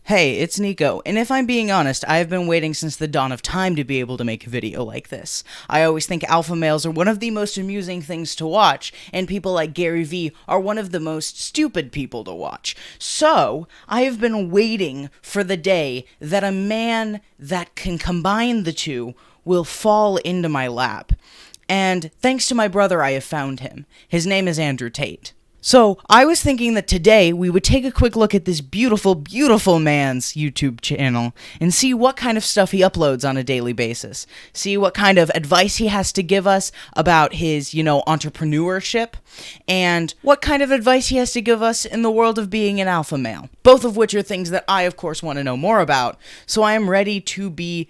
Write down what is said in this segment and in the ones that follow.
Hey, it's Nico, and if I'm being honest, I have been waiting since the dawn of time to be able to make a video like this. I always think alpha males are one of the most amusing things to watch, and people like Gary Vee are one of the most stupid people to watch. So, I have been waiting for the day that a man that can combine the two will fall into my lap. And thanks to my brother, I have found him. His name is Andrew Tate. So, I was thinking that today we would take a quick look at this beautiful, beautiful man's YouTube channel and see what kind of stuff he uploads on a daily basis. See what kind of advice he has to give us about his, entrepreneurship, and what kind of advice he has to give us in the world of being an alpha male. Both of which are things that I, of course, want to know more about. So I am ready to be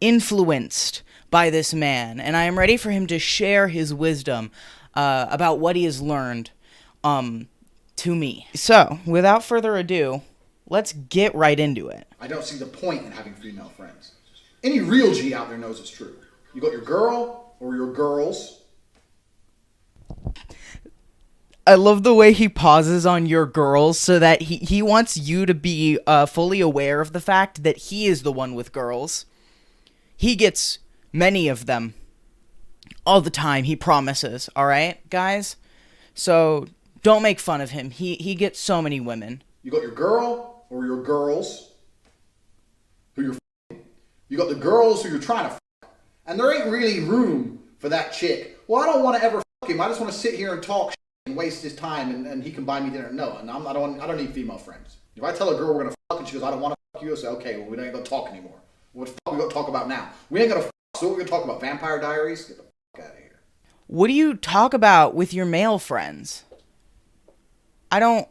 influenced by this man, and I am ready for him to share his wisdom about what he has learned to me. So, without further ado, let's get right into it. I don't see the point in having female friends. Any real G out there knows it's true. You got your girl or your girls. I love the way he pauses on your girls so that he wants you to be fully aware of the fact that he is the one with girls. He gets many of them all the time, he promises, alright, guys? So, don't make fun of him. He gets so many women. You got your girl or your girls who you're f***ing. You got the girls who you're trying to f***. And there ain't really room for that chick. Well, I don't want to ever f*** him. I just want to sit here and talk and waste his time and he can buy me dinner. No, and I don't need female friends. If I tell a girl we're going to f*** and she goes, I don't want to f*** you, I'll say, okay, well, we ain't going to talk anymore. What the f*** we going to talk about now? We ain't going to f***, so what we going to talk about? Vampire Diaries? Get the f*** out of here. What do you talk about with your male friends? I don't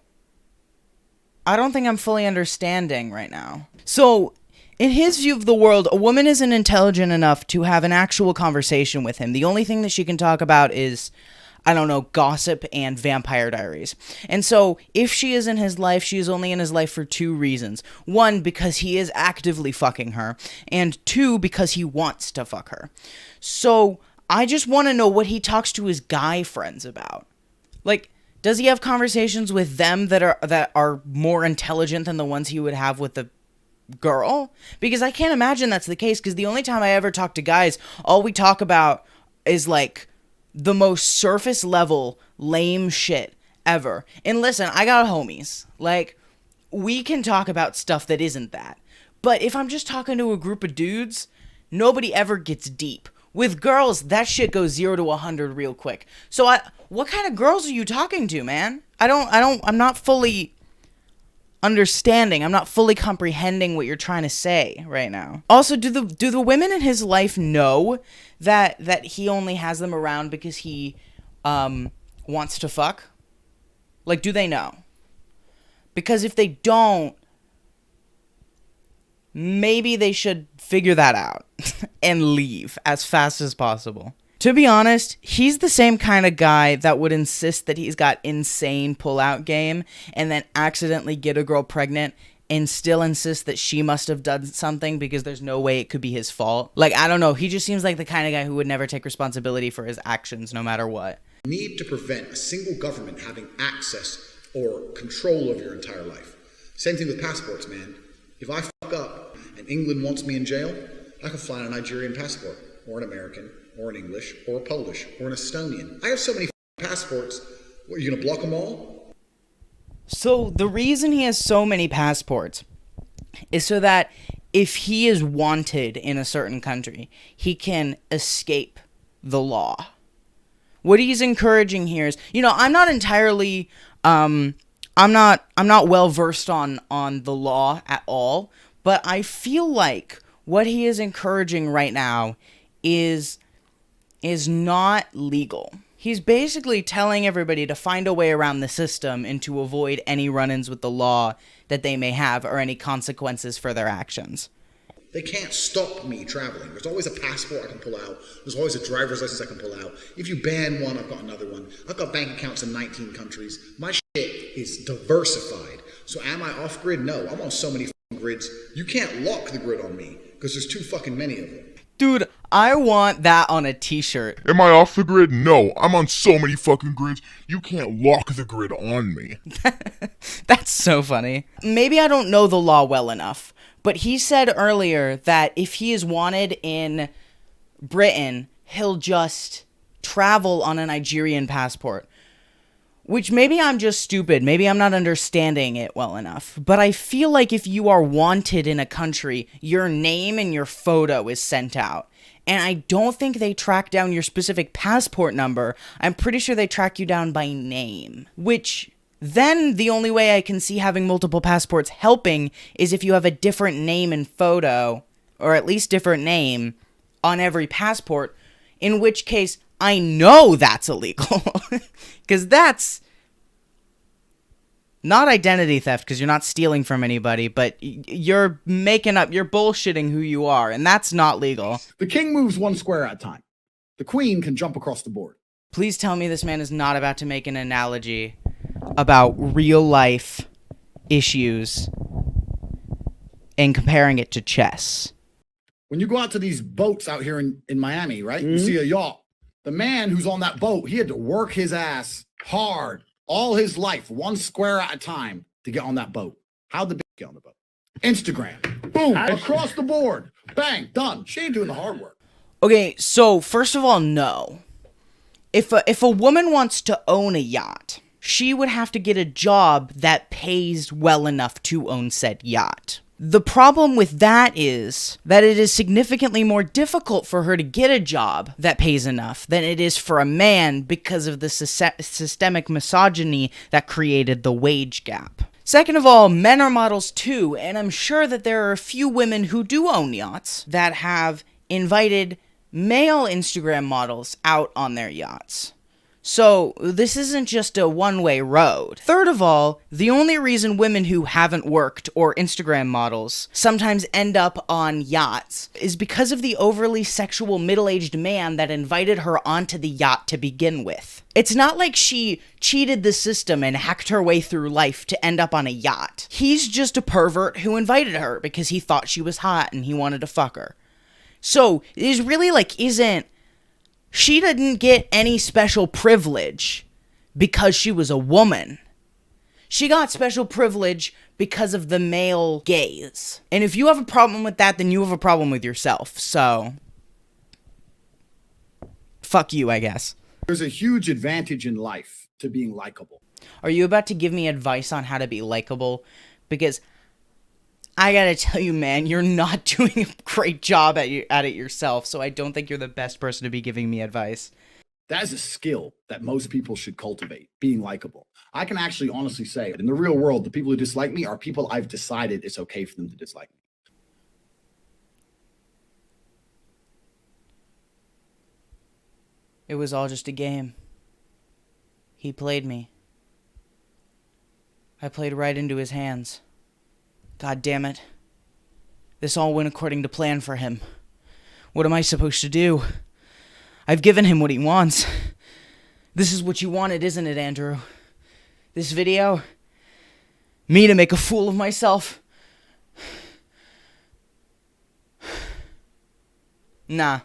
think I'm fully understanding right now. So, in his view of the world, a woman isn't intelligent enough to have an actual conversation with him. The only thing that she can talk about is, gossip and Vampire Diaries. And so, if she is in his life, she is only in his life for two reasons. One, because he is actively fucking her. And two, because he wants to fuck her. So, I just want to know what he talks to his guy friends about. Like, does he have conversations with them that are more intelligent than the ones he would have with the girl? Because I can't imagine that's the case, because the only time I ever talk to guys, all we talk about is, the most surface level lame shit ever. And listen, I got homies. We can talk about stuff that isn't that. But if I'm just talking to a group of dudes, nobody ever gets deep. With girls, that shit goes 0 to 100 real quick. So what kind of girls are you talking to, man? I'm not fully understanding. I'm not fully comprehending what you're trying to say right now. Also, do the women in his life know that he only has them around because he wants to fuck? Do they know? Because if they don't, maybe they should figure that out and leave as fast as possible. To be honest, he's the same kind of guy that would insist that he's got insane pull-out game and then accidentally get a girl pregnant and still insist that she must have done something because there's no way it could be his fault. I don't know. He just seems like the kind of guy who would never take responsibility for his actions no matter what. Need to prevent a single government having access or control over your entire life. Same thing with passports, man. If I fuck up and England wants me in jail, I can fly on a Nigerian passport, or an American, or an English, or a Polish, or an Estonian. I have so many passports. What, are you going to block them all? So the reason he has so many passports is so that if he is wanted in a certain country, he can escape the law. What he's encouraging here is, I'm not entirely, I'm not well versed on the law at all, but I feel like what he is encouraging right now is not legal. He's basically telling everybody to find a way around the system and to avoid any run-ins with the law that they may have or any consequences for their actions. They can't stop me traveling. There's always a passport I can pull out. There's always a driver's license I can pull out. If you ban one, I've got another one. I've got bank accounts in 19 countries. My shit is diversified. So am I off-grid? No. I'm on so many grids. You can't lock the grid on me because there's too fucking many of them. Dude, I want that on a t-shirt. Am I off the grid? No, I'm on so many fucking grids. You can't lock the grid on me. That's so funny. Maybe I don't know the law well enough, but he said earlier that if he is wanted in Britain, he'll just travel on a Nigerian passport. Which maybe I'm just stupid, maybe I'm not understanding it well enough, but I feel like if you are wanted in a country, your name and your photo is sent out. And I don't think they track down your specific passport number. I'm pretty sure they track you down by name. Which, then the only way I can see having multiple passports helping is if you have a different name and photo, or at least different name, on every passport, in which case I know that's illegal. Because that's not identity theft, because you're not stealing from anybody, but you're making up, you're bullshitting who you are, and that's not legal. The king moves one square at a time. The queen can jump across the board. Please tell me this man is not about to make an analogy about real life issues and comparing it to chess. When you go out to these boats out here in Miami, right? You see a yacht. The man who's on that boat, he had to work his ass hard all his life, one square at a time, to get on that boat. How'd the bitch get on the boat? Instagram. Boom. Across the board. Bang. Done. She ain't doing the hard work. Okay, so first of all, no. If a woman wants to own a yacht, she would have to get a job that pays well enough to own said yacht. The problem with that is that it is significantly more difficult for her to get a job that pays enough than it is for a man because of the systemic misogyny that created the wage gap. Second of all, men are models too, and I'm sure that there are a few women who do own yachts that have invited male Instagram models out on their yachts. So, this isn't just a one-way road. Third of all, the only reason women who haven't worked or Instagram models sometimes end up on yachts is because of the overly sexual middle-aged man that invited her onto the yacht to begin with. It's not like she cheated the system and hacked her way through life to end up on a yacht. He's just a pervert who invited her because he thought she was hot and he wanted to fuck her. So, it is really she didn't get any special privilege because she was a woman. She got special privilege because of the male gaze. And if you have a problem with that, then you have a problem with yourself. So, fuck you, I guess. There's a huge advantage in life to being likable. Are you about to give me advice on how to be likable? Because I gotta tell you, man, you're not doing a great job at it yourself, so I don't think you're the best person to be giving me advice. That is a skill that most people should cultivate, being likable. I can actually honestly say, in the real world, the people who dislike me are people I've decided it's okay for them to dislike me. It was all just a game. He played me. I played right into his hands. God damn it. This all went according to plan for him. What am I supposed to do? I've given him what he wants. This is what you wanted, isn't it, Andrew? This video? Me to make a fool of myself? Nah.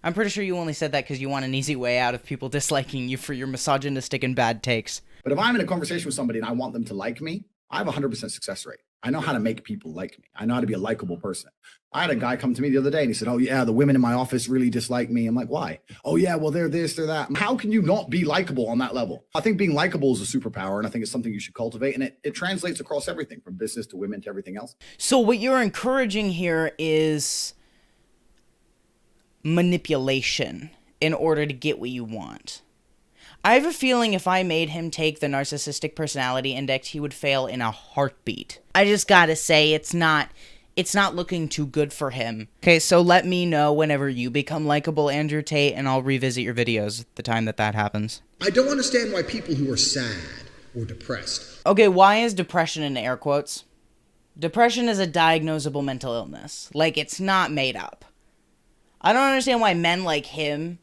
I'm pretty sure you only said that because you want an easy way out of people disliking you for your misogynistic and bad takes. But if I'm in a conversation with somebody and I want them to like me, I have a 100% success rate. I know how to make people like me. I know how to be a likable person. I had a guy come to me the other day and he said, oh yeah, the women in my office really dislike me. I'm like, why? Oh yeah, well, they're this, they're that. How can you not be likable on that level? I think being likable is a superpower, and I think it's something you should cultivate, and it translates across everything from business to women to everything else. So what you're encouraging here is manipulation in order to get what you want. I have a feeling if I made him take the narcissistic personality index, he would fail in a heartbeat. I just gotta say, it's not looking too good for him. Okay, so let me know whenever you become likable, Andrew Tate, and I'll revisit your videos the time that happens. I don't understand why people who are sad or depressed. Okay, why is depression in air quotes? Depression is a diagnosable mental illness. Like, it's not made up. I don't understand why men like him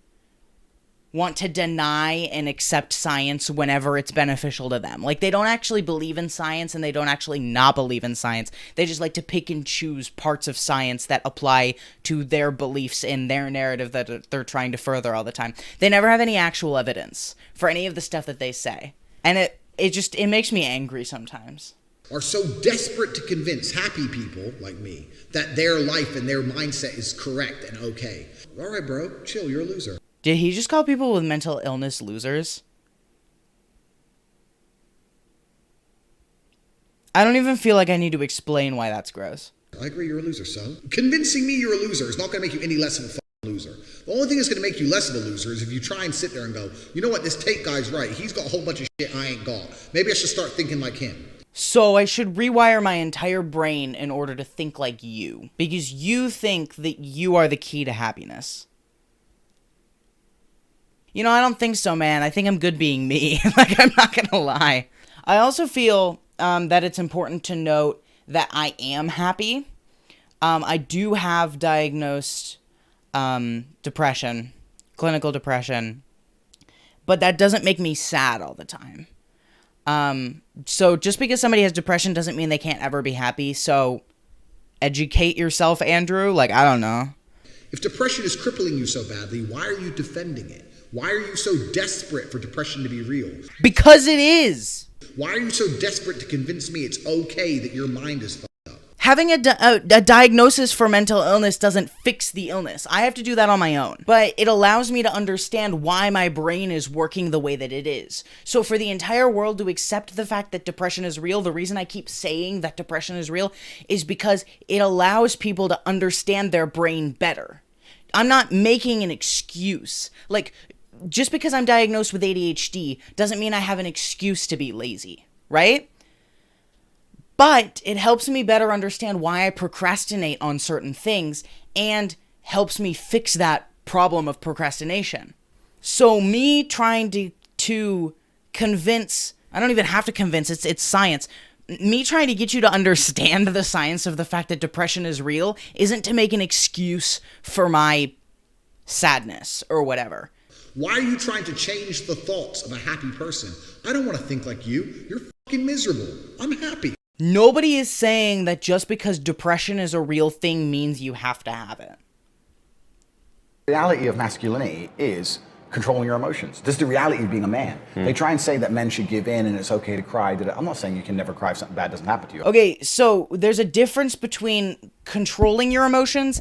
want to deny and accept science whenever it's beneficial to them. Like, they don't actually believe in science, and they don't actually not believe in science. They just like to pick and choose parts of science that apply to their beliefs and their narrative that they're trying to further all the time. They never have any actual evidence for any of the stuff that they say. And it makes me angry sometimes. Are so desperate to convince happy people like me that their life and their mindset is correct and okay. All right, bro, chill, you're a loser. Did he just call people with mental illness losers? I don't even feel like I need to explain why that's gross. I agree, you're a loser, son. Convincing me you're a loser is not going to make you any less of a fucking loser. The only thing that's going to make you less of a loser is if you try and sit there and go, you know what, this Tate guy's right. He's got a whole bunch of shit I ain't got. Maybe I should start thinking like him. So I should rewire my entire brain in order to think like you. Because you think that you are the key to happiness. You know, I don't think so, man. I think I'm good being me. Like, I'm not gonna lie. I also feel that it's important to note that I am happy. I do have diagnosed depression, clinical depression, but that doesn't make me sad all the time. So just because somebody has depression doesn't mean they can't ever be happy. So educate yourself, Andrew. Like, I don't know. If depression is crippling you so badly, why are you defending it? Why are you so desperate for depression to be real? Because it is. Why are you so desperate to convince me it's okay that your mind is fucked up? Having a diagnosis for mental illness doesn't fix the illness. I have to do that on my own. But it allows me to understand why my brain is working the way that it is. So for the entire world to accept the fact that depression is real, the reason I keep saying that depression is real is because it allows people to understand their brain better. I'm not making an excuse. Like, just because I'm diagnosed with ADHD doesn't mean I have an excuse to be lazy, right? But it helps me better understand why I procrastinate on certain things and helps me fix that problem of procrastination. So me trying to convince, I don't even have to convince, it's science. Me trying to get you to understand the science of the fact that depression is real isn't to make an excuse for my sadness or whatever. Why are you trying to change the thoughts of a happy person? I don't want to think like you. You're fucking miserable. I'm happy. Nobody is saying that just because depression is a real thing means you have to have it. The reality of masculinity is controlling your emotions. This is the reality of being a man. They try and say that men should give in and it's okay to cry. I'm not saying you can never cry if something bad doesn't happen to you. Okay, so there's a difference between controlling your emotions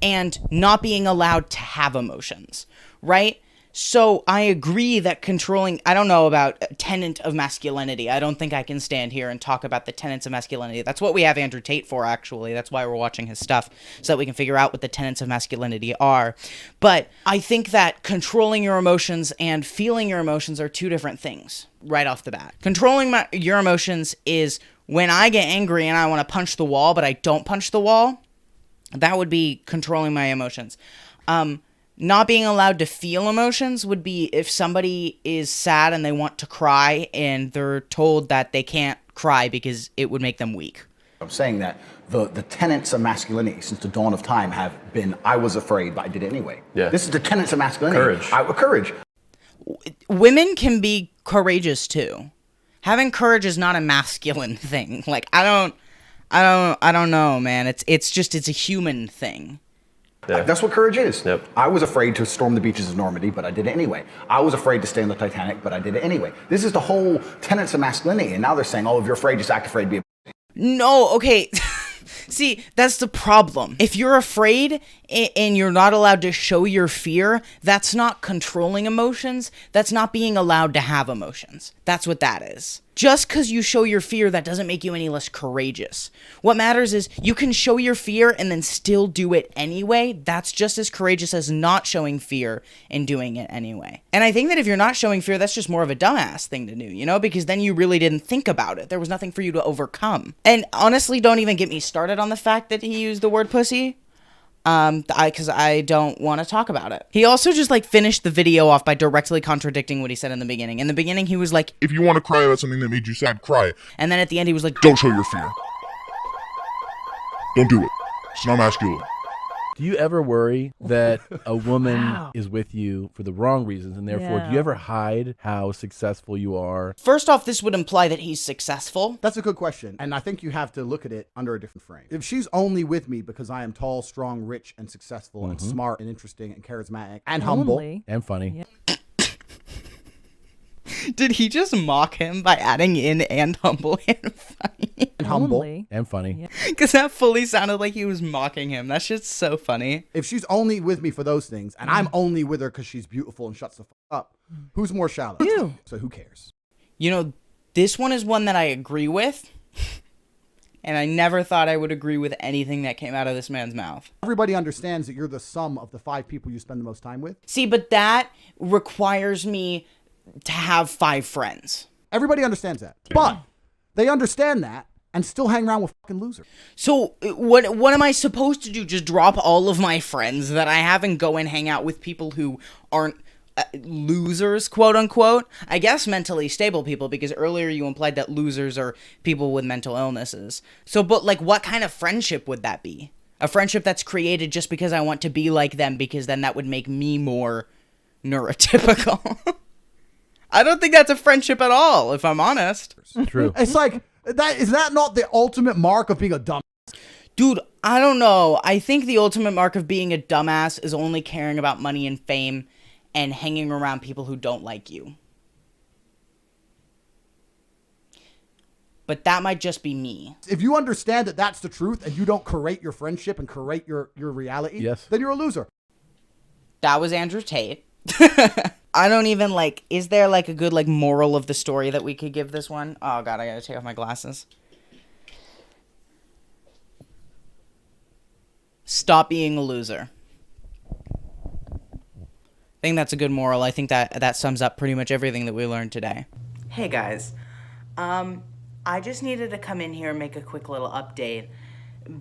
and not being allowed to have emotions, right? So I agree that controlling, I don't know about a tenet of masculinity. I don't think I can stand here and talk about the tenets of masculinity. That's what we have Andrew Tate for, actually. That's why we're watching his stuff, so that we can figure out what the tenets of masculinity are. But I think that controlling your emotions and feeling your emotions are two different things right off the bat. Controlling your emotions is when I get angry and I want to punch the wall, but I don't punch the wall. That would be controlling my emotions. Not being allowed to feel emotions would be if somebody is sad and they want to cry and they're told that they can't cry because it would make them weak. I'm saying that the tenets of masculinity since the dawn of time have been, I was afraid, but I did it anyway. Yeah. This is the tenets of masculinity. Courage. Women can be courageous too. Having courage is not a masculine thing. Like, I don't know, man. It's a human thing. Yeah. That's what courage is. Yep. I was afraid to storm the beaches of Normandy, but I did it anyway. I was afraid to stay on the Titanic, but I did it anyway. This is the whole tenets of masculinity, and now they're saying, oh, if you're afraid, just act afraid, be a... No, okay. See, that's the problem. If you're afraid and you're not allowed to show your fear, that's not controlling emotions. That's not being allowed to have emotions. That's what that is. Just because you show your fear, that doesn't make you any less courageous. What matters is you can show your fear and then still do it anyway. That's just as courageous as not showing fear and doing it anyway. And I think that if you're not showing fear, that's just more of a dumbass thing to do, you know? Because then you really didn't think about it. There was nothing for you to overcome. And honestly, don't even get me started on the fact that he used the word pussy. Because I don't want to talk about it. He also just finished the video off by directly contradicting what he said in the beginning. In the beginning, he was like, If you want to cry about something that made you sad, cry. And then at the end, he was like, Don't show your fear. Don't do it. It's not masculine. Do you ever worry that a woman is with you for the wrong reasons, and therefore, do you ever hide how successful you are? First off, this would imply that he's successful. That's a good question. And I think you have to look at it under a different frame. If she's only with me because I am tall, strong, rich, and successful, and smart, and interesting, and charismatic, and humble. And funny. Yeah. Did he just mock him by adding in and humble and funny? And humble. And funny. Because that fully sounded like he was mocking him. That shit's so funny. If she's only with me for those things, and I'm only with her because she's beautiful and shuts the fuck up, who's more shallow? You. So who cares? You know, this one is one that I agree with. And I never thought I would agree with anything that came out of this man's mouth. Everybody understands that you're the sum of the 5 people you spend the most time with. See, but that requires me to have 5 friends. Everybody understands that. But they understand that and still hang around with fucking losers. So what am I supposed to do? Just drop all of my friends that I have and go and hang out with people who aren't losers, quote unquote? I guess mentally stable people, because earlier you implied that losers are people with mental illnesses. So, but like, what kind of friendship would that be? A friendship that's created just because I want to be like them, because then that would make me more neurotypical. I don't think that's a friendship at all, if I'm honest. True. It's like, is that not the ultimate mark of being a dumb? Dude, I don't know. I think the ultimate mark of being a dumbass is only caring about money and fame and hanging around people who don't like you. But that might just be me. If you understand that that's the truth and you don't curate your friendship and curate your reality, Yes. then you're a loser. That was Andrew Tate. I don't even is there a good moral of the story that we could give this one? Oh god, I gotta take off my glasses. Stop being a loser. I think that's a good moral. I think that sums up pretty much everything that we learned today. Hey guys, I just needed to come in here and make a quick little update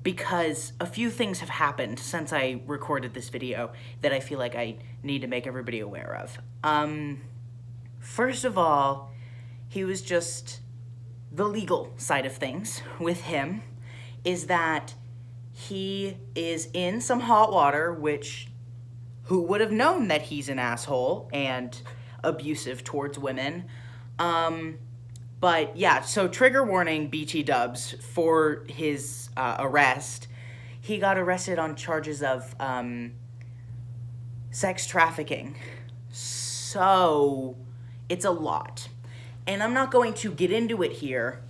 because a few things have happened since I recorded this video that I feel like I need to make everybody aware of. First of all, he was just the legal side of things with him is that he is in some hot water, which who would have known that he's an asshole and abusive towards women. But yeah, so trigger warning, BT dubs, for his arrest. He got arrested on charges of sex trafficking. So it's a lot. And I'm not going to get into it here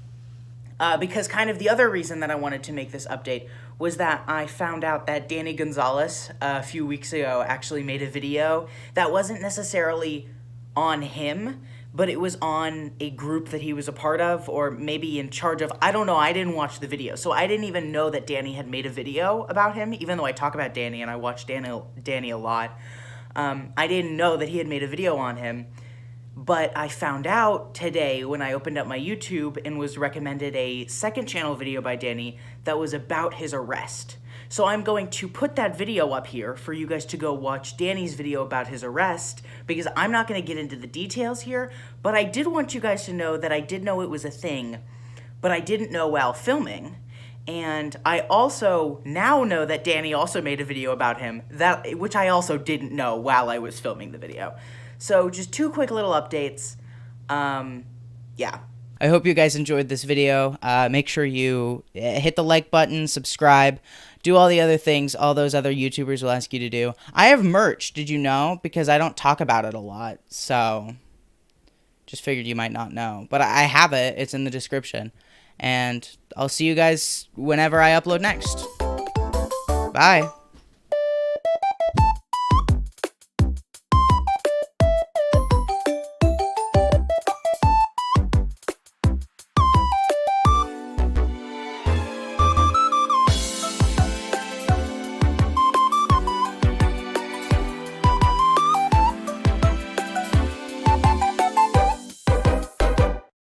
because kind of the other reason that I wanted to make this update was that I found out that Danny Gonzales a few weeks ago actually made a video that wasn't necessarily on him, but it was on a group that he was a part of or maybe in charge of. I don't know. I didn't watch the video. So I didn't even know that Danny had made a video about him, even though I talk about Danny and I watch Danny a lot. I didn't know that he had made a video on him. But I found out today when I opened up my YouTube and was recommended a second channel video by Danny that was about his arrest. So I'm going to put that video up here for you guys to go watch Danny's video about his arrest, because I'm not going to get into the details here, but I did want you guys to know that I did know it was a thing, but I didn't know while filming. And I also now know that Danny also made a video about him, which I also didn't know while I was filming the video. So just 2 quick little updates. Yeah. I hope you guys enjoyed this video. Make sure you hit the like button, subscribe, do all the other things all those other YouTubers will ask you to do. I have merch, did you know? Because I don't talk about it a lot, so just figured you might not know. But I have it. It's in the description. And I'll see you guys whenever I upload next. Bye.